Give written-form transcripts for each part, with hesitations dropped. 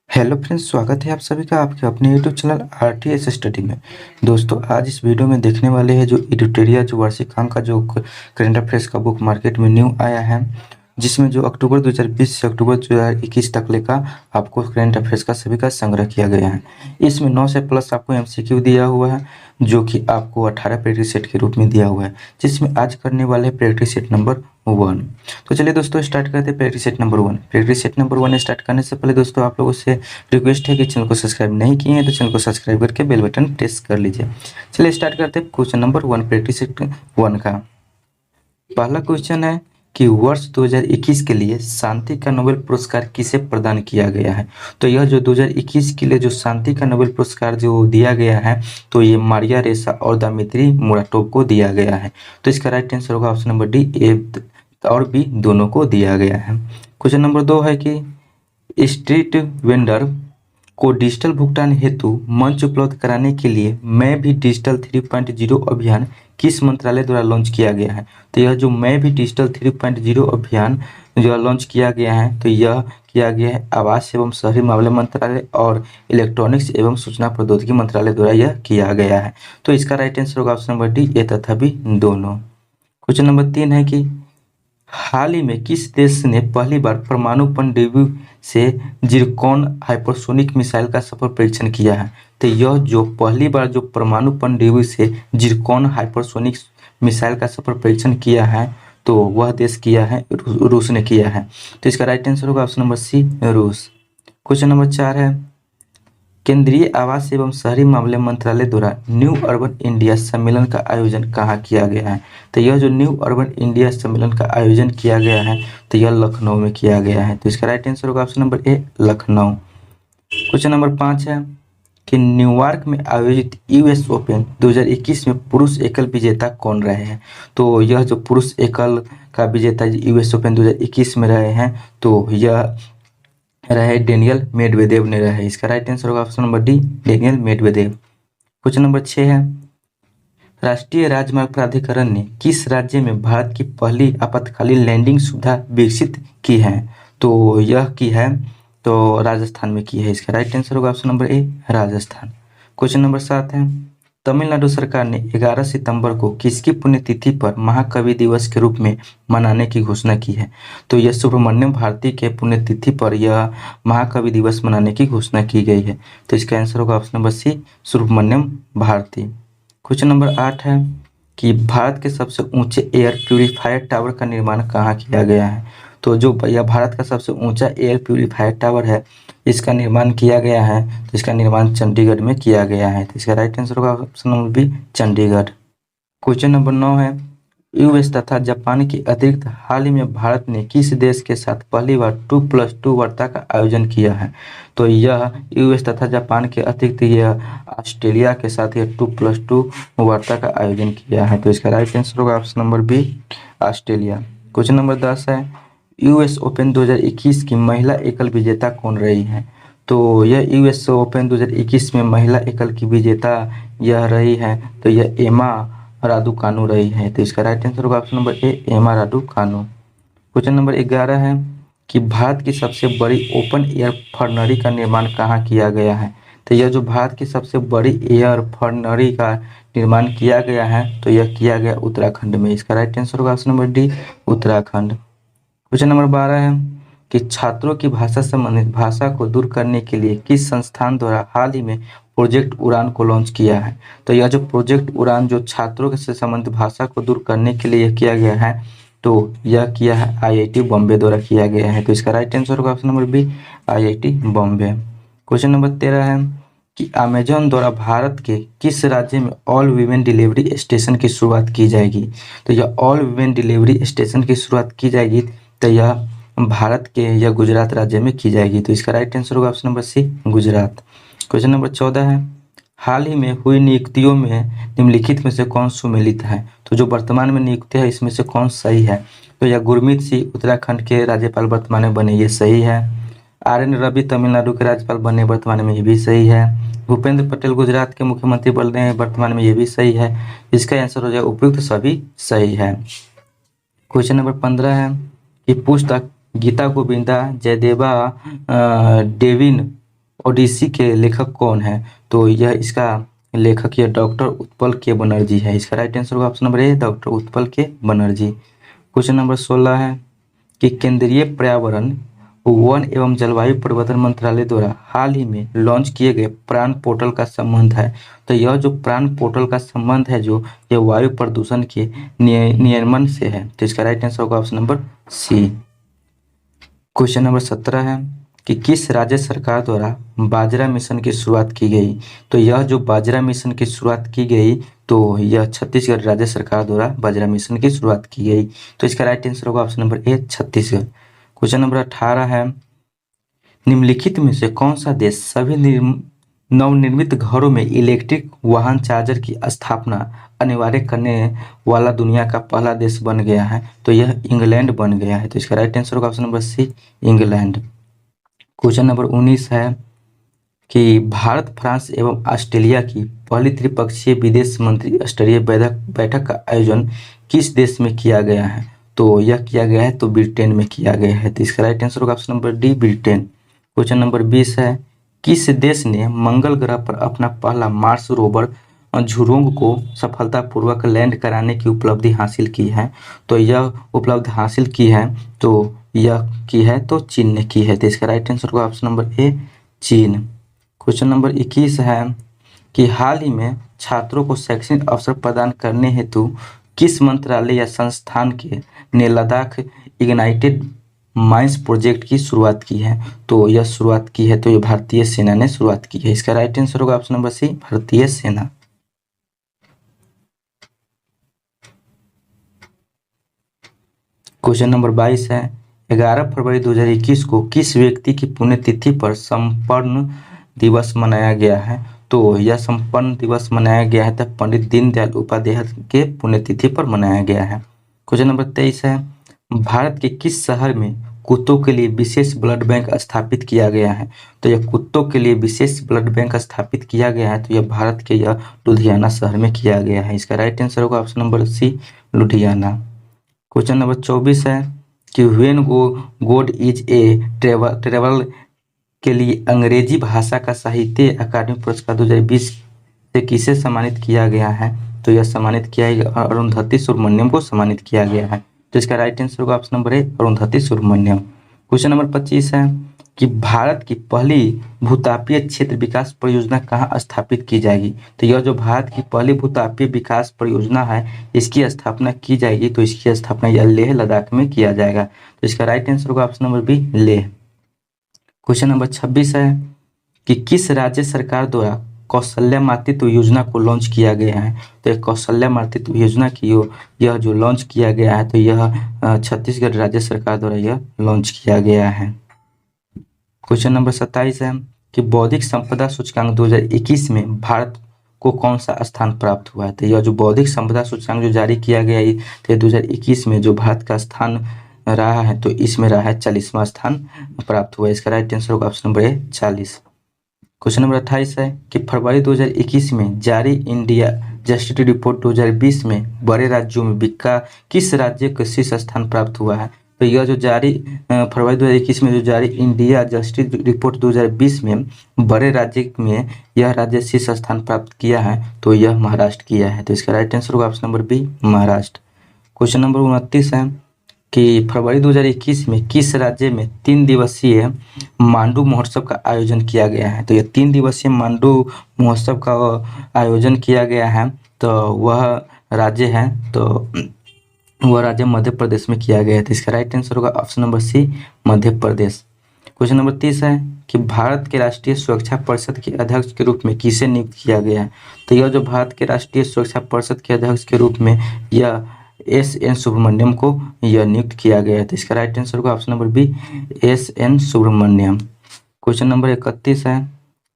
Hello friends, स्वागत है आप सभी का आपके अपने यूट्यूब चैनल आरटीएस स्टडी में। दोस्तों, आज इस वीडियो में देखने वाले हैं जो एडिटोरिया जो वार्षिकांक का जो करंट अफेयर्स का बुक मार्केट में न्यू आया है, जिसमें जो अक्टूबर 2020 से अक्टूबर 2021 तक का आपको करंट अफेयर्स का सभी का संग्रह किया गया है। इसमें 9 से प्लस आपको एमसीक्यू दिया हुआ है, जो कि आपको 18 प्रैक्टिस सेट के रूप में दिया हुआ है, जिसमें आज करने वाले प्रैक्टिस सेट नंबर 1। तो चलिए दोस्तों, स्टार्ट करते हैं practice set number 1। Practice set number 1 start करने से पहले दोस्तों, आप लोगों से रिक्वेस्ट है कि चैनल को सब्सक्राइब नहीं किए हैं तो चैनल को सब्सक्राइब करके बेल बटन प्रेस कर लीजिए। चलिए स्टार्ट करते हैं क्वेश्चन नंबर 1 प्रैक्टिस सेट 1 का। पहला क्वेश्चन है कि वर्ष 2021 के लिए शांति का नोबेल पुरस्कार किसे प्रदान किया गया है। तो यह जो 2021 के लिए जो शांति का नोबेल पुरस्कार जो दिया गया है, तो ये मारिया रेसा और दमित्री मुराटोव को दिया गया है। तो इसका राइट आंसर होगा ऑप्शन नंबर डी, ए और बी दोनों को दिया गया है। क्वेश्चन नंबर 2 है कि स्ट्रीट वेंडर को डिजिटल भुगतान हेतु मंच उपलब्ध कराने के लिए मैं भी डिजिटल 3.0 अभियान किस मंत्रालय द्वारा लॉन्च किया गया है। तो यह जो मैं भी डिजिटल 3.0 अभियान जो लॉन्च किया गया है, तो यह किया गया है आवास एवं शहरी मामले मंत्रालय और इलेक्ट्रॉनिक्स एवं सूचना प्रौद्योगिकी मंत्रालय द्वारा यह किया गया है। तो इसका राइट आंसर होगा ऑप्शन नंबर डी, ए तथा बी दोनों। क्वेश्चन नंबर 3 है कि हाल ही में किस देश ने पहली बार परमाणु पनडुब्बी से जिरकॉन हाइपरसोनिक मिसाइल का सफल परीक्षण किया है। तो यह जो पहली बार जो परमाणु पनडुब्बी से जिरकॉन हाइपरसोनिक मिसाइल का सफल परीक्षण किया है, तो वह देश किया है रूस ने किया है। तो इसका राइट आंसर होगा ऑप्शन नंबर सी, रूस। क्वेश्चन नंबर 4 है केंद्रीय आवास एवं शहरी मामले मंत्रालय द्वारा न्यू अर्बन इंडिया सम्मेलन का आयोजन कहाँ किया गया है। तो यह जो न्यू अर्बन इंडिया सम्मेलन का आयोजन किया गया है, तो यह लखनऊ में किया गया है। तो इसका राइट आंसर होगा ऑप्शन नंबर ए, लखनऊ। क्वेश्चन नंबर 5 है कि न्यूयॉर्क में आयोजित यूएस ओपन 2021 में पुरुष एकल विजेता कौन रहे हैं। तो यह जो पुरुष एकल का विजेता यूएस ओपन 2021 में रहे हैं, तो यह रहे डेनियल मेडवेदेव ने रहे। इसका राइट आंसर होगा option number D, Daniel Medvedev. Question number 6 है राष्ट्रीय राजमार्ग प्राधिकरण ने किस राज्य में भारत की पहली आपातकालीन लैंडिंग सुविधा विकसित की है। तो यह की है तो राजस्थान में की है। इसका राइट आंसर होगा ऑप्शन नंबर ए, राजस्थान। क्वेश्चन नंबर 7 है तमिलनाडु सरकार ने 11 सितंबर को किसकी पुण्यतिथि पर महाकवि दिवस के रूप में मनाने की घोषणा की है। तो यह सुब्रमण्यम भारती के पुण्यतिथि पर यह महाकवि दिवस मनाने की घोषणा की गई है। तो इसका आंसर होगा option number C, Subramaniam Bharati. Question number 8 है कि भारत के सबसे ऊंचे एयर प्यूरिफायर टावर का निर्माण कहाँ किया गया है। तो जो यह भारत का सबसे ऊंचा एयर प्यूरिफायर टावर है, इसका निर्माण किया गया है, तो इसका निर्माण चंडीगढ़ में किया गया है। तो इसका राइट आंसर होगा option number B, Chandigarh. Question number 9 है यूएस तथा जापान के अतिरिक्त हाल ही में भारत ने किस देश के साथ पहली बार 2+2 वार्ता का आयोजन किया है। तो यह यूएस तथा जापान के अतिरिक्त यह ऑस्ट्रेलिया के साथ यह 2+2 वार्ता का आयोजन किया है। तो इसका राइट आंसर होगा option number B, Australia. Question number 10 है यूएस ओपन 2021 की महिला एकल विजेता कौन रही है। तो यह यूएस ओपन 2021 में महिला एकल की विजेता यह रही है, तो यह एमा राडुकानु रही है। तो इसका राइट आंसर होगा ऑप्शन नंबर ए, एमा राडुकानु। क्वेश्चन नंबर 11 है कि भारत की सबसे बड़ी ओपन एयर फर्नरी का निर्माण कहाँ किया गया है। तो यह जो भारत की सबसे बड़ी एयर फर्नरी का निर्माण किया गया है, तो यह किया गया उत्तराखंड में। इसका राइट आंसर होगा option number D, Uttarakhand. Question number 12 है कि छात्रों की भाषा संबंधित भाषा को दूर करने के लिए किस संस्थान द्वारा हाल ही में प्रोजेक्ट उड़ान को लॉन्च किया है। तो यह जो प्रोजेक्ट उड़ान जो छात्रों से संबंधित भाषा को दूर करने के लिए किया गया है, तो यह किया है आईआईटी बॉम्बे द्वारा किया गया है। तो इसका राइट आंसर होगा option number B, IIT Bombay. Question number 13 है कि अमेजॉन द्वारा भारत के किस राज्य में ऑल वीमेन डिलीवरी स्टेशन की शुरुआत की जाएगी। तो यह ऑल वीमेन डिलीवरी स्टेशन की शुरुआत की जाएगी, तो यह भारत के या गुजरात राज्य में की जाएगी। तो इसका राइट आंसर होगा option number C, Gujarat. Question number 14 है हाल ही में हुई नियुक्तियों में निम्नलिखित में से कौन सुमेलित है। तो जो वर्तमान में नियुक्ति है, इसमें से कौन सही है। तो यह गुरमीत सिंह उत्तराखंड के राज्यपाल वर्तमान में बने, ये सही है। RN रवि तमिलनाडु के राज्यपाल बने वर्तमान में, ये भी सही है। भूपेंद्र पटेल गुजरात के मुख्यमंत्री बन रहे हैं वर्तमान में, ये भी सही है। इसका आंसर हो जाए उपयुक्त सभी सही है। क्वेश्चन नंबर 15 है कि पुस्तक गीता गोविंदा जयदेवा डेविन ओडिसी के लेखक कौन है? तो यह इसका लेखक यह डॉक्टर उत्पल के बनर्जी है। इसका राइट आंसर होगा ऑप्शन नंबर ए, डॉक्टर उत्पल के बनर्जी। क्वेश्चन नंबर 16 है कि केंद्रीय पर्यावरण, वन एवं जलवायु परिवर्तन मंत्रालय द्वारा हाल ही में लॉन्च किए गए प्राण पोर्टल का संबंध है। तो यह जो प्राण पोर्टल का संबंध है जो यह वायु प्रदूषण के नियमन से है। तो इसका राइट आंसर होगा option number C. Question number 17 है कि किस राज्य सरकार द्वारा बाजरा मिशन की शुरुआत की गई? तो यह जो बाजरा मिशन की शुरुआत की गई तो यह छत्तीसगढ़ राज्य सरकार द्वारा बाजरा मिशन की शुरुआत की गई। तो इसका राइट आंसर होगा ऑप्शन नंबर ए, छत्तीसगढ़। क्वेश्चन नंबर 18 है निम्नलिखित में से कौन सा देश सभी नवनिर्मित घरों में इलेक्ट्रिक वाहन चार्जर की स्थापना अनिवार्य करने वाला दुनिया का पहला देश बन गया है? तो यह इंग्लैंड बन गया है। तो इसका राइट आंसर होगा option number C, England. Question number 19 है कि भारत, फ्रांस एवं ऑस्ट्रेलिया की पहली त्रिपक्षीय विदेश मंत्री स्तरीय बैठक का आयोजन किस देश में किया गया है? तो यह किया गया है तो ब्रिटेन में किया गया है। तो इसका राइट आंसर होगा option number D, Britain. Question number 20 है किस देश ने मंगल ग्रह पर अपना पहला मार्स रोवर झुरोंग को सफलतापूर्वक लैंड कराने की उपलब्धि हासिल की है? तो यह उपलब्धि हासिल की है तो यह की है तो चीन ने की है। तो इसका राइट आंसर होगा ऑप्शन नंबर ए, चीन। क्वेश्चन नंबर 21 है कि हाल ही में छात्रों को शैक्षणिक अवसर प्रदान करने हेतु किस मंत्रालय या संस्थान के ने लद्दाख इग्नाइटेड माइंस प्रोजेक्ट की शुरुआत की है? तो यह शुरुआत की है तो यह भारतीय सेना ने शुरुआत की है। इसका राइट आंसर होगा ऑप्शन नंबर सी, भारतीय सेना। क्वेश्चन नंबर 22 है 11 फरवरी 2021 को किस व्यक्ति की पुण्यतिथि पर संपन्न दिवस मनाया गया है? तो यह संपन्न दिवस मनाया गया है तब पंडित दीनदयाल उपाध्याय के पुण्यतिथि पर मनाया गया है। क्वेश्चन नंबर 23 है भारत के किस शहर में कुत्तों के लिए विशेष ब्लड बैंक स्थापित किया गया है? तो यह कुत्तों के लिए विशेष ब्लड बैंक स्थापित किया गया है तो यह भारत के यह लुधियाना शहर में किया गया है। इसका राइट आंसर होगा option number C, Ludhiana. Question number 24 है कि when god is a travel के लिए अंग्रेजी भाषा का साहित्य अकादमी पुरस्कार 2020 से किसे सम्मानित किया गया है? तो यह सम्मानित किया है अरुंधति सुब्रमण्यम को सम्मानित किया गया है। तो इसका राइट आंसर होगा option number A, Arundhati Subramaniam. Question number 25 है कि भारत की पहली भूतापीय क्षेत्र विकास परियोजना कहाँ स्थापित की जाएगी? तो यह जो भारत की पहली भूतापीय विकास परियोजना है इसकी स्थापना की जाएगी तो इसकी स्थापना यह लेह लद्दाख में किया जाएगा। तो इसका राइट आंसर होगा option number B, Leh. Question number 26 है कि किस राज्य सरकार द्वारा कौशल्या मातृत्व योजना को लॉन्च किया गया है? तो यह कौशल्या मातृत्व योजना की यह जो लॉन्च किया गया है तो यह छत्तीसगढ़ राज्य सरकार द्वारा यह लॉन्च किया गया है। क्वेश्चन नंबर 27 है कि बौद्धिक संपदा सूचकांक 2021 में भारत को कौन सा स्थान प्राप्त हुआ है? तो यह जो बौद्धिक संपदा सूचकांक जो जारी किया गया है तो 2021 में जो भारत का स्थान रहा है तो इसमें रहा है 40वां स्थान प्राप्त हुआ है। इसका राइट आंसर होगा ऑप्शन नंबर ए, 40। क्वेश्चन नंबर 28 है कि फरवरी 2021 में जारी इंडिया जस्टिस रिपोर्ट 2020 में बड़े राज्यों में किस राज्य को शीर्ष स्थान प्राप्त हुआ है? तो यह जो जारी फरवरी 2021 में जो जारी इंडिया जस्टिस रिपोर्ट 2020 में बड़े राज्य में यह राज्य शीर्ष स्थान प्राप्त किया है तो यह महाराष्ट्र किया है। तो इसका राइट आंसर होगा option number B, Maharashtra. Question number 29 है कि फरवरी 2021 में किस राज्य में 3 दिवसीय मांडू महोत्सव का आयोजन किया गया है? तो यह 3 दिवसीय मांडू महोत्सव का आयोजन किया गया है तो वह राज्य है तो वह राज्य मध्य प्रदेश में किया गया है। तो इसका राइट आंसर होगा ऑप्शन नंबर सी, मध्य प्रदेश। क्वेश्चन नंबर 30 है कि भारत के राष्ट्रीय सुरक्षा परिषद के अध्यक्ष के रूप में किसे नियुक्त किया गया है? तो यह जो भारत के राष्ट्रीय सुरक्षा परिषद के अध्यक्ष के रूप में यह एस.एन. सुब्रमण्यम को यह नियुक्त किया गया है। तो इसका राइट आंसर होगा option number B, S N. Subramaniam. Question number 31 है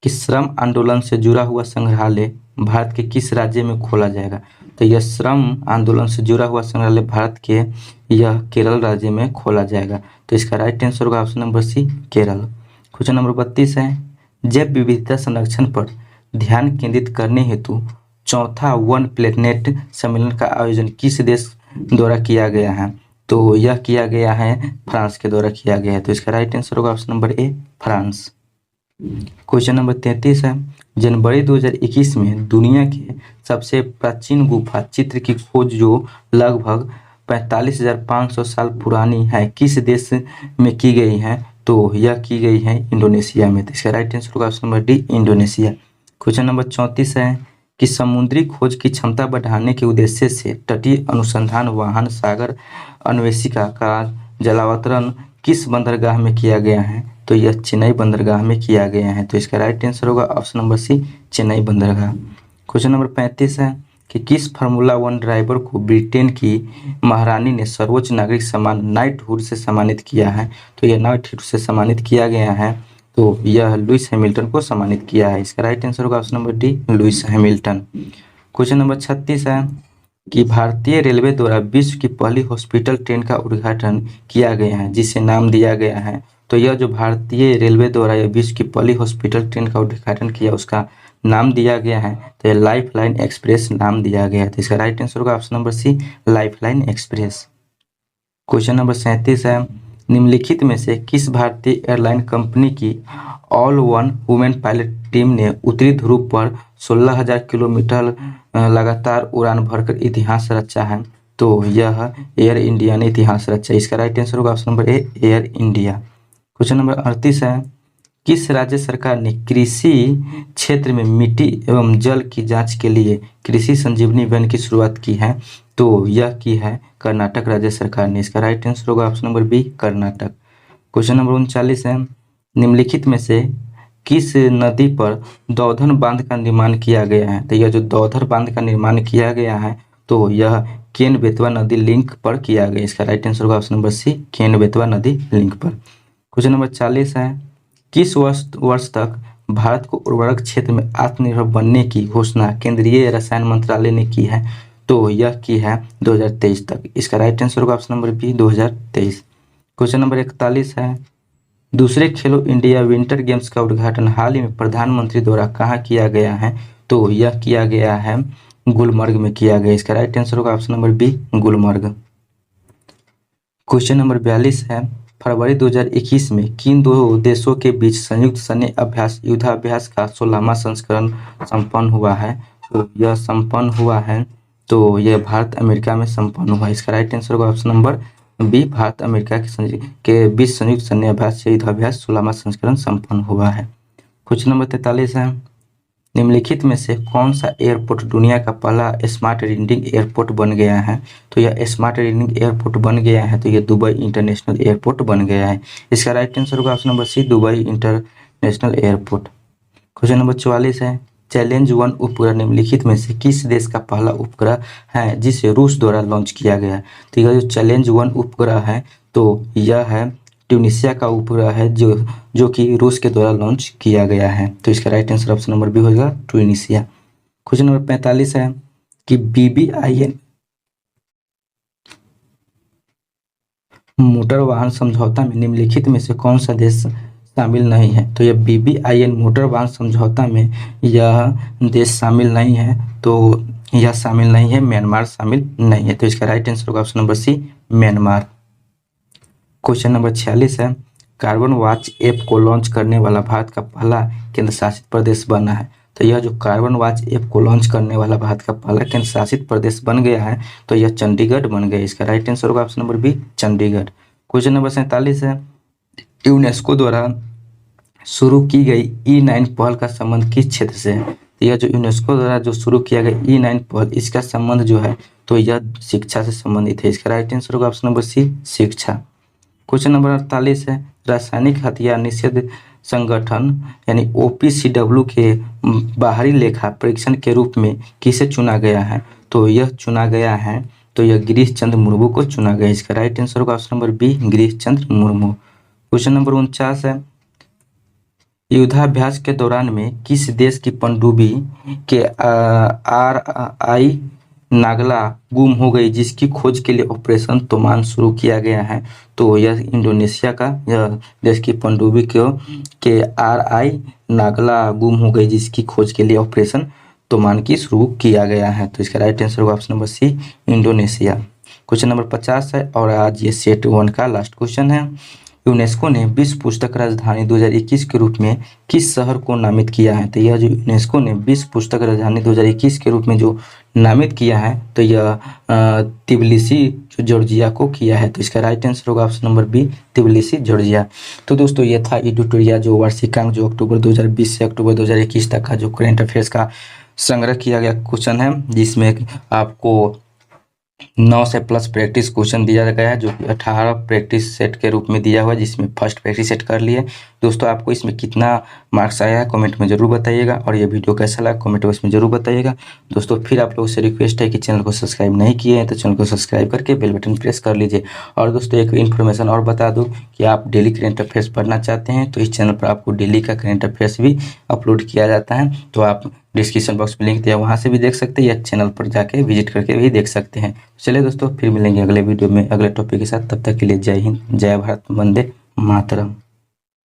कि श्रम आंदोलन से जुड़ा हुआ संग्रहालय भारत के किस राज्य में खोला जाएगा? तो यह श्रम आंदोलन से जुड़ा हुआ संग्रहालय भारत के यह केरल राज्य में खोला जाएगा। तो इसका राइट आंसर होगा option number C, Kerala. Question number 32 है जैव विविधता संरक्षण पर ध्यान केंद्रित करने हेतु चौथा वन प्लेनेट सम्मेलन का आयोजन किस देश द्वारा किया गया है? तो यह किया गया है फ्रांस के द्वारा किया गया है। तो इसका राइट आंसर होगा ऑप्शन नंबर ए, फ्रांस। क्वेश्चन नंबर 33 है, जनवरी 2021 में दुनिया के सबसे प्राचीन गुफा चित्र की खोज जो लगभग 45,500 साल पुरानी है किस देश में की गई है? तो यह की गई है इंडोनेशिया में। तो इसका राइट आंसर होगा option number D, Indonesia. Question number 34 है कि समुद्री खोज की क्षमता बढ़ाने के उद्देश्य से तटीय अनुसंधान वाहन सागर अन्वेषिका का जलावतरण किस बंदरगाह में किया गया है? तो यह चेन्नई बंदरगाह में किया गया है। तो इसका राइट आंसर होगा ऑप्शन नंबर सी, चेन्नई बंदरगाह। क्वेश्चन नंबर 35 है कि किस फार्मूला 1 ड्राइवर को ब्रिटेन की महारानी ने सर्वोच्च नागरिक सम्मान नाइटहुड से सम्मानित किया है? तो यह नाइटहुड से सम्मानित किया गया है, तो यह लुइस हैमिल्टन को सम्मानित किया है। इसका राइट आंसर होगा option number D, Lewis Hamilton. Question number 36 है कि भारतीय रेलवे द्वारा विश्व की पहली हॉस्पिटल ट्रेन का उद्घाटन किया गया है जिसे नाम दिया गया है। तो यह जो भारतीय रेलवे द्वारा यह विश्व की पहली हॉस्पिटल ट्रेन का उद्घाटन किया उसका नाम दिया गया है, तो यह लाइफ लाइन एक्सप्रेस नाम दिया गया है। तो इसका राइट आंसर होगा option number C, life line express. Question number 37 है, निम्नलिखित में से किस भारतीय एयरलाइन कंपनी की all one women pilot team ने उत्तरी ध्रुव पर 16,000 किलोमीटर लगातार उड़ान भरकर इतिहास रचा है? तो यह एयर इंडिया ने इतिहास रचा। इसका राइट आंसर होगा ऑप्शन नंबर ए, एयर इंडिया। क्वेश्चन नंबर 38 है, किस राज्य सरकार ने कृषि क्षेत्र में मिट्टी एवं जल की जांच के लिए कृषि संजीवनी वैन की शुरुआत की है? तो यह की है कर्नाटक राज्य सरकार ने। इसका राइट आंसर होगा option number B, Karnataka. Question number 39 है, निम्नलिखित में से किस नदी पर दौधन बांध का निर्माण किया गया है? तो यह जो दौधर बांध का निर्माण किया गया है तो यह केन बेतवा नदी लिंक पर किया गया। इसका राइट आंसर होगा ऑप्शन नंबर सी, केन बेतवा नदी लिंक पर। क्वेश्चन नंबर 40 है, किस वर्ष तक भारत को उर्वरक क्षेत्र में आत्मनिर्भर बनने की घोषणा केंद्रीय रसायन मंत्रालय ने की है? तो यह की है 2023 तक। इसका राइट आंसर होगा option number B, 2023। Question number 41 है, दूसरे खेलो इंडिया विंटर गेम्स का उद्घाटन हाल ही में प्रधानमंत्री द्वारा कहाँ किया गया है? तो यह किया गया है गुलमर्ग में किया गया। इसका राइट आंसर होगा option number B, Gulmarg. Question number 42 है, फरवरी 2021 में किन दो देशों के बीच संयुक्त सैन्य अभ्यास युद्धाभ्यास का 16वां संस्करण संपन्न हुआ है? तो यह संपन्न हुआ है, तो यह भारत अमेरिका में संपन्न हुआ। इसका राइट आंसर होगा option number B, Bharat America के बीच संयुक्त सैन्य अभ्यास या युद्धाभ्यास 16वां संस्करण संपन्न हुआ है। क्वेश्चन नंबर 43 है, निम्नलिखित में से कौन सा एयरपोर्ट दुनिया का पहला स्मार्ट रीडिंग एयरपोर्ट बन गया है? तो यह स्मार्ट रीडिंग एयरपोर्ट बन गया है, तो यह दुबई इंटरनेशनल एयरपोर्ट बन गया है। इसका राइट आंसर होगा option number C, Dubai international airport. Question number 44 है, चैलेंज 1 उपग्रह निम्नलिखित में से किस देश का पहला उपग्रह है जिसे रूस द्वारा लॉन्च किया गया? तो यह जो चैलेंज 1 उपग्रह है तो यह है ट्यूनिसिया का उपग्रह है जो कि रूस के द्वारा लॉन्च किया गया है। तो इसका right answer option number B होगा, ट्यूनिसिया। क्वेश्चन नंबर 45 है कि BBIN मोटर वाहन समझौता में निम्नलिखित में से कौन सा देश शामिल नहीं है? तो यह BBIN मोटर वाहन समझौता में यह देश शामिल नहीं है, तो यह शामिल नहीं है, म्यांमार शामिल नहीं है। तो इसका राइट आंसर होगा option number C, Myanmar. Question number 46 है, कार्बन वॉच ऐप को लॉन्च करने वाला भारत का पहला केंद्र शासित प्रदेश बना है? तो यह जो कार्बन वॉच ऐप को लॉन्च करने वाला भारत का पहला केंद्र शासित प्रदेश बन गया है, तो यह चंडीगढ़ बन गया। इसका राइट आंसर होगा option number B, Chandigarh. Question number 47 है, यूनेस्को द्वारा शुरू की गई E9 पहल का संबंध किस क्षेत्र से है? तो यह जो यूनेस्को द्वारा जो शुरू किया गया E9 पहल, इसका संबंध जो है तो यह शिक्षा से संबंधित है। इसका राइट आंसर होगा ऑप्शन नंबर सी, शिक्षा। क्वेश्चन नंबर 48 है, रासायनिक हथियार निषेध संगठन यानी OPCW के बाहरी लेखा परीक्षण के रूप में किसे चुना गया है? तो यह चुना गया है, तो यह गिरीश चंद्र मुर्मू को चुना गया। इसका राइट आंसर होगा option number B, Girish Chandra Murmu. Question number 49 है, युद्धाभ्यास के दौरान में किस देश की पनडुब्बी के RI नागला गुम हो गई जिसकी खोज के लिए ऑपरेशन तूफान शुरू किया गया है? तो यह इंडोनेशिया का यह देश की पनडुब्बी के RI नागला गुम हो गई जिसकी खोज के लिए ऑपरेशन तूफान की शुरू किया गया है। तो इसका राइट आंसर होगा option number C, Indonesia. Question number 50 है और आज ये सेट 1 का लास्ट क्वेश्चन है। यूनेस्को ने विश्व पुस्तक राजधानी 2021 के रूप में किस शहर को नामित किया है? तो यह जो यूनेस्को ने विश्व पुस्तक राजधानी 2021 के रूप में जो नामित किया है, तो यह तिबिलिसी जो जॉर्जिया को किया है। तो इसका राइट आंसर होगा option number B, Tbilisi Georgia. तो दोस्तों ये था एडिटोरिया जो वार्षिकांक जो अक्टूबर 2020 से अक्टूबर 2021 तक का जो करंट अफेयर्स का संग्रह किया गया क्वेश्चन है, जिसमें आपको 9 से प्लस प्रैक्टिस क्वेश्चन दिया गया है, जो कि 18 प्रैक्टिस सेट के रूप में दिया हुआ है, जिसमें फर्स्ट प्रैक्टिस सेट कर लिए। दोस्तों आपको इसमें कितना मार्क्स आया है कमेंट में जरूर बताइएगा, और ये वीडियो कैसा लगा कमेंट बॉक्स में जरूर बताइएगा। दोस्तों फिर आप लोगों से रिक्वेस्ट है कि चैनल को सब्सक्राइब नहीं किए हैं तो चैनल को सब्सक्राइब करके बेल बटन प्रेस कर लीजिए। और दोस्तों एक इन्फॉर्मेशन और बता दूँ कि आप डेली करेंट अफेयर्स पढ़ना चाहते हैं तो इस चैनल पर आपको डेली का करेंट अफेयर्स भी अपलोड किया जाता है, तो आप डिस्क्रिप्शन बॉक्स में लिंक दिया वहाँ से भी देख सकते हैं, या चैनल पर जाके विजिट करके भी देख सकते हैं। चलिए दोस्तों फिर मिलेंगे अगले वीडियो में अगले टॉपिक के साथ, तब तक के लिए जय हिंद, जय भारत, वंदे मातरम।